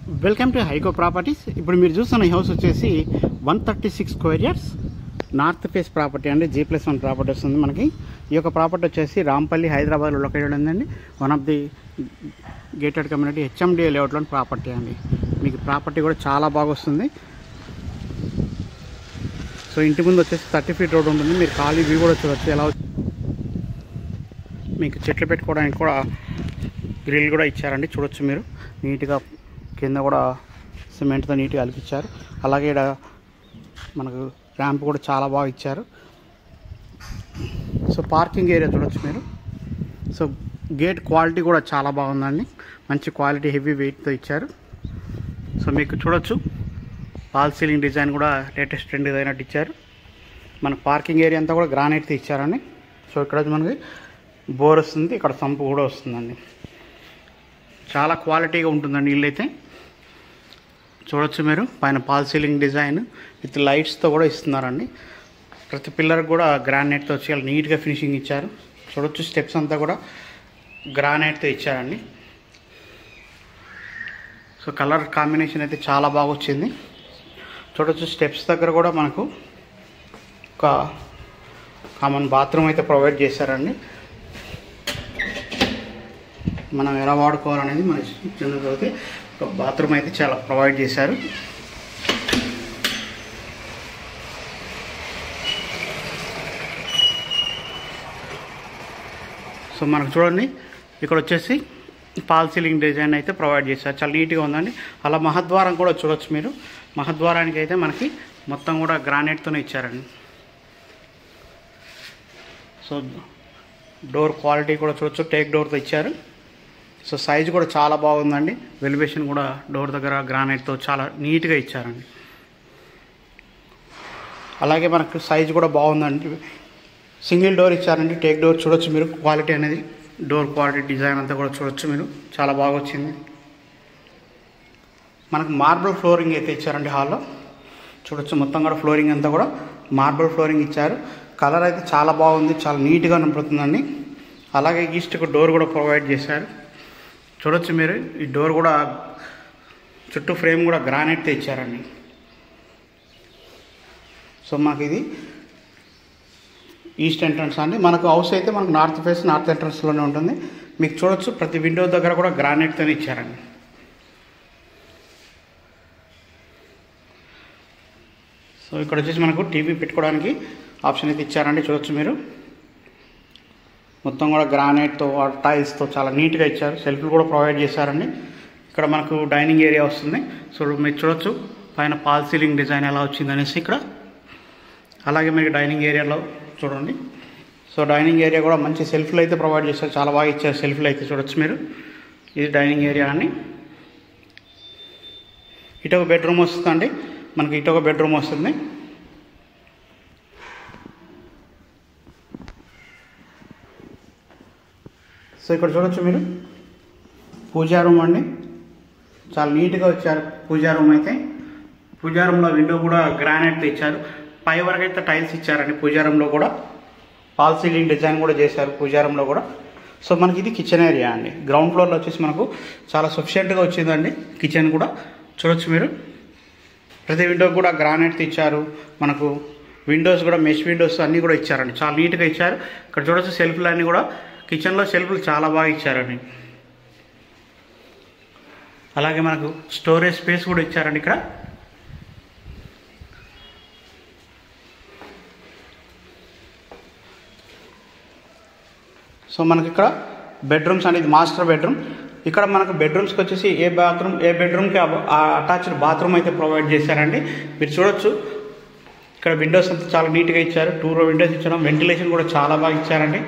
Welcome to హైకో properties. ఇప్పుడు మీరు చూస్తున్న ఈ హౌస్ వచ్చేసి 136 square yards north face property అండి. G+1 ప్రాపర్టీ వస్తుంది మనకి. ఈ యొక్క ప్రాపర్టీ వచ్చేసి రాంపల్లి, హైదరాబాద్లో లొకేటెడ్ ఉందండి. One of the gated community HMDA లేఅవుట్లోని ప్రాపర్టీ అండి. మీకు ప్రాపర్టీ కూడా చాలా బాగా వస్తుంది. సో ఇంటి ముందు వచ్చేసి 30 ఫీట్ రోడ్ ఉంటుంది. మీరు ఖాళీ వ్యూ కూడా చూడవచ్చు. ఎలా మీకు చెట్లు పెట్టుకోవడానికి కూడా గ్రిల్ కూడా ఇచ్చారండి, చూడొచ్చు మీరు. నీట్గా కింద కూడా సిమెంట్తో నీట్గా అలికిచ్చారు. అలాగే ఇక్కడ మనకు ర్యాంప్ కూడా చాలా బాగా ఇచ్చారు. సో పార్కింగ్ ఏరియా చూడొచ్చు మీరు. సో గేట్ క్వాలిటీ కూడా చాలా బాగుందండి, మంచి క్వాలిటీ హెవీ వెయిట్తో ఇచ్చారు. సో మీకు చూడొచ్చు ఫాల్ సీలింగ్ డిజైన్ కూడా లేటెస్ట్ ట్రెండ్ అయినట్టు ఇచ్చారు. మన పార్కింగ్ ఏరియా అంతా కూడా గ్రానైట్తో ఇచ్చారండి. సో ఇక్కడ మనకి బోర్ వస్తుంది, ఇక్కడ సంపు కూడా వస్తుందండి. చాలా క్వాలిటీగా ఉంటుందండి ఇల్లు అయితే. చూడొచ్చు మీరు పైన ఫాల్ సీలింగ్ డిజైన్ విత్ లైట్స్తో కూడా ఇస్తున్నారండి. ప్రతి పిల్లర్కి కూడా గ్రానైట్తో చాలా నీట్గా ఫినిషింగ్ ఇచ్చారు. చూడొచ్చు స్టెప్స్ అంతా కూడా గ్రానైట్తో ఇచ్చారండి. సో కలర్ కాంబినేషన్ అయితే చాలా బాగా వచ్చింది. చూడొచ్చు స్టెప్స్ దగ్గర కూడా మనకు ఒక కామన్ బాత్రూమ్ అయితే ప్రొవైడ్ చేశారండి. మనం ఎలా వాడుకోవాలనేది మన చిన్నదైతే ఒక బాత్రూమ్ అయితే చాలా ప్రొవైడ్ చేశారు. సో మనకు చూడండి ఇక్కడ వచ్చేసి ఫాల్ సీలింగ్ డిజైన్ అయితే ప్రొవైడ్ చేశారు, చాలా నీట్గా ఉందండి. అలా మహద్వారం కూడా చూడొచ్చు మీరు. మహద్వారానికి అయితే మనకి మొత్తం కూడా గ్రానైట్తోనే ఇచ్చారండి. సో డోర్ క్వాలిటీ కూడా చూడొచ్చు, టేక్ డోర్తో ఇచ్చారు. సో సైజు కూడా చాలా బాగుందండి. వెలివేషన్ కూడా డోర్ దగ్గర గ్రానైట్తో చాలా నీట్గా ఇచ్చారండి. అలాగే మనకు సైజు కూడా బాగుందండి. సింగిల్ డోర్ ఇచ్చారండి, టేక్ డోర్. చూడొచ్చు మీరు క్వాలిటీ అనేది, డోర్ క్వాలిటీ డిజైన్ అంతా కూడా చూడొచ్చు మీరు, చాలా బాగా వచ్చింది. మనకు మార్బుల్ ఫ్లోరింగ్ అయితే ఇచ్చారండి హాల్లో. చూడొచ్చు మొత్తం కూడా ఫ్లోరింగ్ అంతా కూడా మార్బుల్ ఫ్లోరింగ్ ఇచ్చారు. కలర్ అయితే చాలా బాగుంది, చాలా నీట్గా కనపడుతుందండి. అలాగే ఈస్ట్కు డోర్ కూడా ప్రొవైడ్ చేశారు. చూడొచ్చు మీరు ఈ డోర్ కూడా చుట్టూ ఫ్రేమ్ కూడా గ్రానైట్తో ఇచ్చారండి. సో మాకు ఇది ఈస్ట్ ఎంట్రన్స్ అండి. మనకు హౌస్ అయితే మనకు నార్త్ ఫేస్, నార్త్ ఎంట్రన్స్లోనే ఉంటుంది. మీకు చూడొచ్చు ప్రతి విండో దగ్గర కూడా గ్రానైట్తోనే ఇచ్చారండి. సో ఇక్కడ వచ్చేసి మనకు టీవీ పెట్టుకోవడానికి ఆప్షన్ అయితే ఇచ్చారండి. చూడొచ్చు మీరు మొత్తం కూడా గ్రానైట్తో, టైల్స్తో చాలా నీట్గా ఇచ్చారు. సెల్ఫ్లు కూడా ప్రొవైడ్ చేశారండి. ఇక్కడ మనకు డైనింగ్ ఏరియా వస్తుంది. సో మీరు చూడొచ్చు పైన ఫాల్ సీలింగ్ డిజైన్ ఎలా వచ్చింది అనేసి ఇక్కడ. అలాగే మీకు డైనింగ్ ఏరియాలో చూడండి. సో డైనింగ్ ఏరియా కూడా మంచి సెల్ఫ్లు అయితే ప్రొవైడ్ చేశారు, చాలా బాగా ఇచ్చారు సెల్ఫ్లు అయితే. చూడొచ్చు మీరు ఇది డైనింగ్ ఏరియా అండి. ఇటు ఒక బెడ్రూమ్ వస్తుందండి మనకి, ఇటు ఒక బెడ్రూమ్ వస్తుంది. సో ఇక్కడ చూడొచ్చు మీరు పూజా రూమ్ అండి, చాలా నీట్గా వచ్చారు పూజా రూమ్ అయితే. పూజా రూమ్లో విండో కూడా గ్రానైట్తో ఇచ్చారు. పై వరకు అయితే టైల్స్ ఇచ్చారండి. పూజా రూమ్లో కూడా ఫాల్ సీలింగ్ డిజైన్ కూడా చేశారు పూజా రూమ్లో కూడా. సో మనకి ఇది కిచెన్ ఏరియా అండి. గ్రౌండ్ ఫ్లోర్లో వచ్చేసి మనకు చాలా సఫిషియెంట్గా వచ్చిందండి కిచెన్ కూడా. చూడొచ్చు మీరు ప్రతి విండో కూడా గ్రానైట్తో ఇచ్చారు. మనకు విండోస్ కూడా మెష్ విండోస్ అన్నీ కూడా ఇచ్చారండి, చాలా నీట్గా ఇచ్చారు. ఇక్కడ చూడొచ్చు సెల్ఫ్లు అన్నీ కూడా, కిచెన్లో సెల్ఫ్లు చాలా బాగా ఇచ్చారండి. అలాగే మనకు స్టోరేజ్ స్పేస్ కూడా ఇచ్చారండి ఇక్కడ. సో మనకి ఇక్కడ బెడ్రూమ్స్ అనేది మాస్టర్ బెడ్రూమ్. ఇక్కడ మనకు బెడ్రూమ్స్కి వచ్చేసి ఏ బెడ్రూమ్కి అటాచ్డ్ బాత్రూమ్ అయితే ప్రొవైడ్ చేశారండి. మీరు చూడొచ్చు ఇక్కడ విండోస్ అంతా చాలా నీట్గా ఇచ్చారు. 2 row విండోస్ ఇచ్చడం, వెంటిలేషన్ కూడా చాలా బాగా ఇచ్చారండి.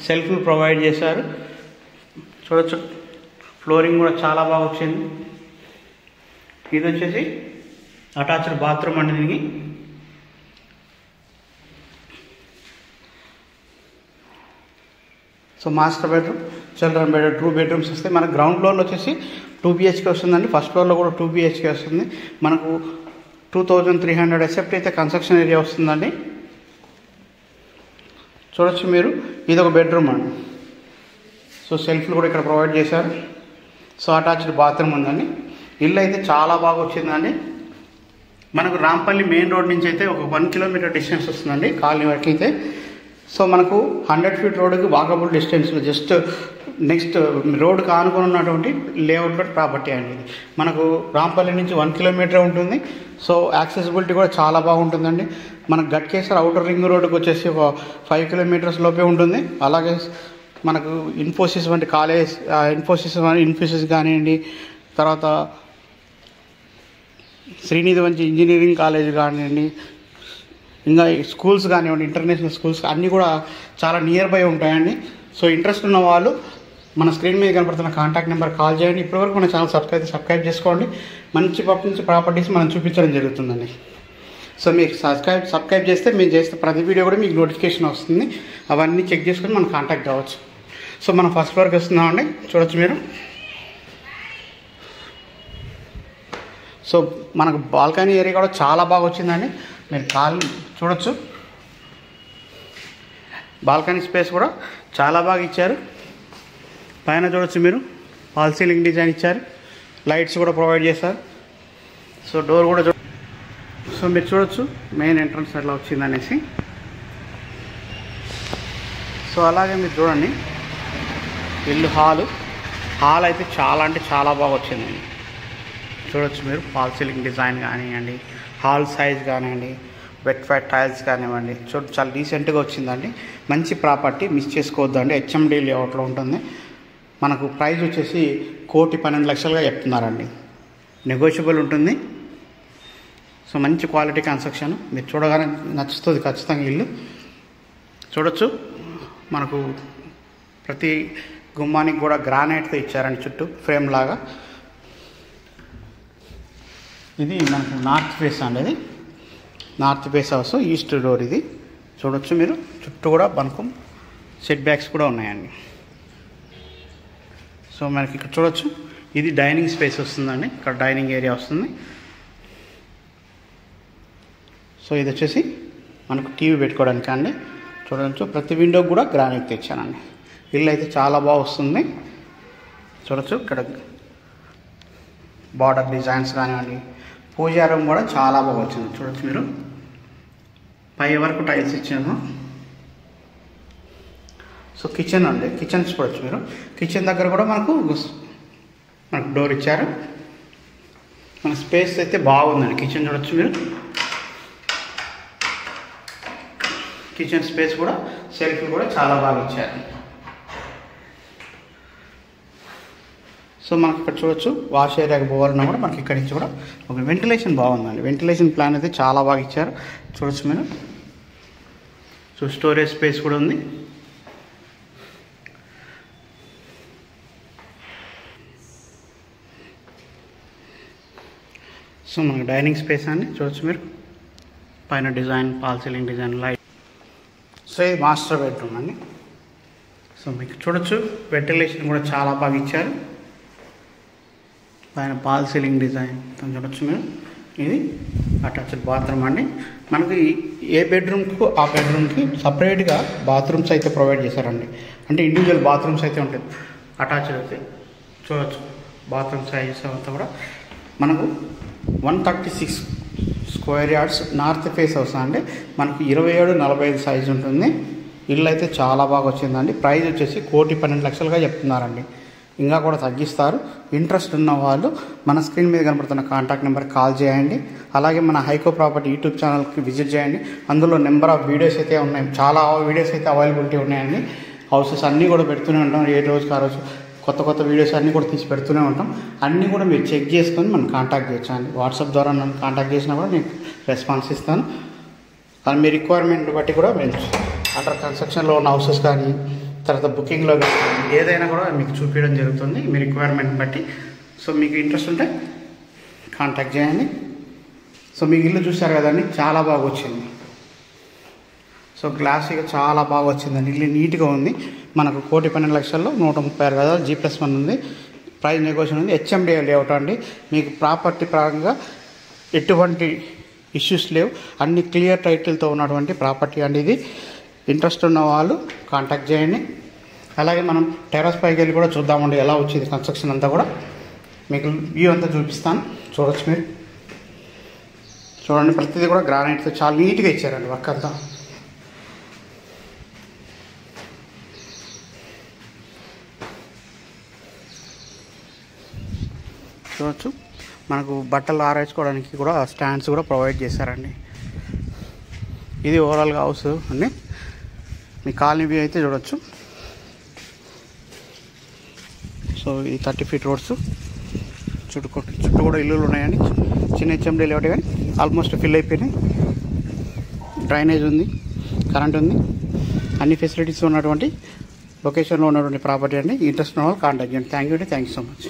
సెల్ఫ్లు ప్రొవైడ్ చేశారు. చూడొచ్చు ఫ్లోరింగ్ కూడా చాలా బాగా వచ్చింది. ఇది వచ్చేసి అటాచ్డ్ బాత్రూమ్ అండి దీనికి. So master bedroom, children bedroom, 2 bedrooms వస్తాయి. మన గ్రౌండ్ ఫ్లోర్లో వచ్చేసి 2 BHK వస్తుందండి. ఫస్ట్ ఫ్లోర్లో కూడా 2 BHK వస్తుంది. మనకు 2300 SFT అయితే కన్స్ట్రక్షన్ ఏరియా వస్తుందండి. చూడొచ్చు మీరు ఇది ఒక బెడ్రూమ్ అండి. సో సెల్ఫ్లు కూడా ఇక్కడ ప్రొవైడ్ చేశారు. సో అటాచ్డ్ బాత్రూమ్ ఉందండి. ఇల్లు అయితే చాలా బాగా వచ్చిందండి. మనకు రాంపల్లి మెయిన్ రోడ్ నుంచి అయితే ఒక 1 కిలోమీటర్ డిస్టెన్స్ వస్తుందండి కాలనీ వరకు అయితే. సో మనకు 100 ఫీట్ రోడ్డుకి వాకబుల్ డిస్టెన్స్లో జస్ట్ నెక్స్ట్ రోడ్డుకి ఆనుకొని ఉన్నటువంటి లేఅవుట్ ప్రాపర్టీ అండి. మనకు రాంపల్లి నుంచి 1 కిలోమీటర్ ఉంటుంది. సో యాక్సెసిబిలిటీ కూడా చాలా బాగుంటుందండి. మనకు గట్కేసర్ అవుటర్ రింగ్ రోడ్డుకి వచ్చేసి ఒక 5 కిలోమీటర్స్ లోపే ఉంటుంది. అలాగే మనకు ఇన్ఫోసిస్ వంటి కాలేజ్ ఇన్ఫోసిస్ కానివ్వండి, తర్వాత శ్రీనిధి వంటి ఇంజనీరింగ్ కాలేజ్ కానివ్వండి, ఇంకా స్కూల్స్ కానివ్వండి, ఇంటర్నేషనల్ స్కూల్స్ అన్నీ కూడా చాలా నియర్ బై ఉంటాయండి. సో ఇంట్రెస్ట్ ఉన్న వాళ్ళు మన స్క్రీన్ మీద కనపడుతున్న కాంటాక్ట్ నెంబర్ కాల్ చేయండి. ఇప్పటివరకు మన ఛానల్ సబ్స్క్రైబ్ చేసుకోండి. మంచి ప్రాపర్టీస్ మనం చూపించడం జరుగుతుందండి. సో మీకు సబ్స్క్రైబ్ చేస్తే మేము చేస్తే ప్రతి వీడియో కూడా మీకు నోటిఫికేషన్ వస్తుంది. అవన్నీ చెక్ చేసుకొని మనం కాంటాక్ట్ అవ్వచ్చు. సో మనం ఫస్ట్ ఫ్లోర్కి వస్తున్నామండి. చూడొచ్చు మీరు. సో మనకు బాల్కనీ ఏరియా కూడా చాలా బాగా వచ్చిందండి. మీరు చూడొచ్చు. బాల్కనీ స్పేస్ కూడా చాలా బాగా ఇచ్చారు. పైన చూడొచ్చు మీరు, ఫాల్ సీలింగ్ డిజైన్ ఇచ్చారు. లైట్స్ కూడా ప్రొవైడ్ చేశారు. సో డోర్ కూడా సో మీరు చూడొచ్చు మెయిన్ ఎంట్రన్స్ ఎట్లా వచ్చిందనేసి. సో అలాగే మీరు చూడండి ఇల్లు హాల్ అయితే చాలా అంటే చాలా బాగా వచ్చిందండి. చూడొచ్చు మీరు, ఫాల్ సీలింగ్ డిజైన్ కానివ్వండి, హాల్ సైజ్ కానివ్వండి, వెట్ ఫ్యాట్ టైల్స్ కానివ్వండి, చాలా డీసెంట్గా వచ్చిందండి. మంచి ప్రాపర్టీ, మిస్ చేసుకోవద్దండి. హెచ్ఎండి లేఅవుట్లో ఉంటుంది. మనకు ప్రైస్ వచ్చేసి 1,12,00,000గా చెప్తున్నారండి. నెగోషియబుల్ ఉంటుంది. సో మంచి క్వాలిటీ కన్స్ట్రక్షన్, మీరు చూడగానే నచ్చుతుంది ఖచ్చితంగా ఇల్లు. చూడొచ్చు మనకు ప్రతి గుమ్మానికి కూడా గ్రానైట్తో ఇచ్చారండి చుట్టూ ఫ్రేమ్ లాగా. ఇది మనకు నార్త్ ఫేస్ అండి. ఇది north face house, east door ఇది. చూడొచ్చు మీరు, చుట్టూ కూడా మనకు సెట్ బ్యాక్స్ కూడా ఉన్నాయండి. సో మనకి ఇక్కడ చూడొచ్చు, ఇది డైనింగ్ స్పేస్ వస్తుందండి. ఇక్కడ డైనింగ్ ఏరియా వస్తుంది. సో ఇది వచ్చేసి మనకు టీవీ పెట్టుకోవడానికి అండి. చూడవచ్చు ప్రతి విండోకి కూడా గ్రానైట్ తెచ్చానండి. ఇల్లు అయితే చాలా బాగా వస్తుంది. చూడొచ్చు ఇక్కడ బార్డర్ డిజైన్స్ కానివ్వండి, పూజా రూమ్ కూడా చాలా బాగా వచ్చింది. చూడొచ్చు మీరు, పై వరకు టైల్స్ ఇచ్చాను. సో కిచెన్ అండి, కిచెన్ చూడొచ్చు మీరు. కిచెన్ దగ్గర కూడా మనకు డోర్ ఇచ్చారు. మన స్పేస్ అయితే బాగుందండి. కిచెన్ చూడొచ్చు మీరు. కిచెన్ స్పేస్ కూడా సెల్ఫ్ కూడా చాలా బాగా ఇచ్చారు. సో మనకి ఇక్కడ చూడొచ్చు వాష్ ఏరియాకి పోవాలన్నా కూడా మనకి ఇక్కడి నుంచి కూడా ఒక వెంటిలేషన్ బాగుందండి. వెంటిలేషన్ ప్లాన్ అయితే చాలా బాగా ఇచ్చారు. చూడొచ్చు మీరు. సో స్టోరేజ్ స్పేస్ కూడా ఉంది. సో మనకి డైనింగ్ స్పేస్ అండి. చూడొచ్చు మీరు, పైన design, fall ceiling design, light. So ఇది మాస్టర్ బెడ్రూమ్ అండి. సో మీకు చూడొచ్చు వెంటిలేషన్ కూడా చాలా బాగా ఇచ్చారు. పైన ఫాల్ సీలింగ్ డిజైన్ చూడొచ్చు మీరు. ఇది అటాచ్డ్ బాత్రూమ్ అండి. మనకి ఏ బెడ్రూమ్కు ఆ బెడ్రూమ్కి సపరేట్గా బాత్రూమ్స్ అయితే ప్రొవైడ్ చేశారండి. అంటే ఇండివిజువల్ బాత్రూమ్స్ అయితే ఉంటాయి అటాచ్డ్ అయితే. చూడొచ్చు బాత్రూమ్ సైజెస్ అంతా కూడా మనకు 136 square yards north face house అండి. మనకి 27-45 సైజు ఉంటుంది. ఇల్లు అయితే చాలా బాగా వచ్చిందండి. ప్రైస్ వచ్చేసి 1,12,00,000గా చెప్తున్నారండి. ఇంకా కూడా తగ్గిస్తారు. ఇంట్రెస్ట్ ఉన్న వాళ్ళు మన స్క్రీన్ మీద కనబడుతున్న కాంటాక్ట్ నెంబర్కి కాల్ చేయండి. అలాగే మన హైకో ప్రాపర్టీ యూట్యూబ్ ఛానల్కి విజిట్ చేయండి. అందులో నెంబర్ ఆఫ్ వీడియోస్ అయితే ఉన్నాయి. చాలా వీడియోస్ అయితే అవైలబిలిటీ ఉన్నాయండి. హౌసెస్ అన్నీ కూడా పెడుతూనే ఉంటాం. ఏ రోజుకి ఆ రోజు కొత్త వీడియోస్ అన్నీ కూడా తీసి పెడుతూనే ఉంటాం. అన్నీ కూడా మీరు చెక్ చేసుకొని మనం కాంటాక్ట్ చేయొచ్చండి. వాట్సాప్ ద్వారా నన్ను కాంటాక్ట్ చేసినా కూడా నేను రెస్పాన్స్ ఇస్తాను. కానీ మీ రిక్వైర్మెంట్ బట్టి కూడా మేము అండర్ కన్స్ట్రక్షన్లో ఉన్న హౌసెస్ కానీ, తర్వాత బుకింగ్లో కానీ ఏదైనా కూడా మీకు చూపించడం జరుగుతుంది మీ రిక్వైర్మెంట్ బట్టి. సో మీకు ఇంట్రెస్ట్ ఉంటే కాంటాక్ట్ చేయండి. సో మీ ఇల్లు చూశారు కదండి, చాలా బాగా వచ్చింది. సో గ్లాసీగా చాలా బాగా వచ్చిందండి. ఇల్లు నీట్గా ఉంది. మనకు 1,12,00,000లో 136 గదాలు G+1 ఉంది. ప్రైస్ నెగోషియేషన్ ఉంది. హెచ్ఎండి లేఅవుట్ అండి. మీకు ప్రాపర్టీ పరంగా ఎటువంటి ఇష్యూస్ లేవు. అన్ని క్లియర్ టైటిల్తో ఉన్నటువంటి ప్రాపర్టీ అండి ఇది. ఇంట్రెస్ట్ ఉన్న వాళ్ళు కాంటాక్ట్ చేయండి. అలాగే మనం టెర్రస్ పైకి వెళ్ళి కూడా చూద్దామండి ఎలా వచ్చింది కన్స్ట్రక్షన్ అంతా కూడా. మీకు వ్యూ అంతా చూపిస్తాను, చూడొచ్చు మీరు. చూడండి, ప్రతిదీ కూడా గ్రానైట్తో చాలా నీట్గా ఇచ్చారండి వర్క్ అంతా. చూడొచ్చు, మనకు బట్టలు ఆరేసుకోవడానికి కూడా స్టాండ్స్ కూడా ప్రొవైడ్ చేశారండి. ఇది ఓవరాల్గా హౌస్ అండి. మీ కాలనీ వ్యూ అయితే చూడొచ్చు. సో ఈ 30 feet రోడ్స్ చుట్టూ కూడా ఇల్లులు ఉన్నాయండి. చిన్న హెచ్ఎండి లేఅవుట్ కానీ ఆల్మోస్ట్ ఫిల్ అయిపోయినాయి. డ్రైనేజ్ ఉంది, కరెంట్ ఉంది, అన్ని ఫెసిలిటీస్ ఉన్నటువంటి లొకేషన్లో ఉన్నటువంటి ప్రాపర్టీ అండి. ఇంట్రెస్ట్ ఉన్న వాళ్ళు కాంటాక్ట్ చేయండి. Thank you so much.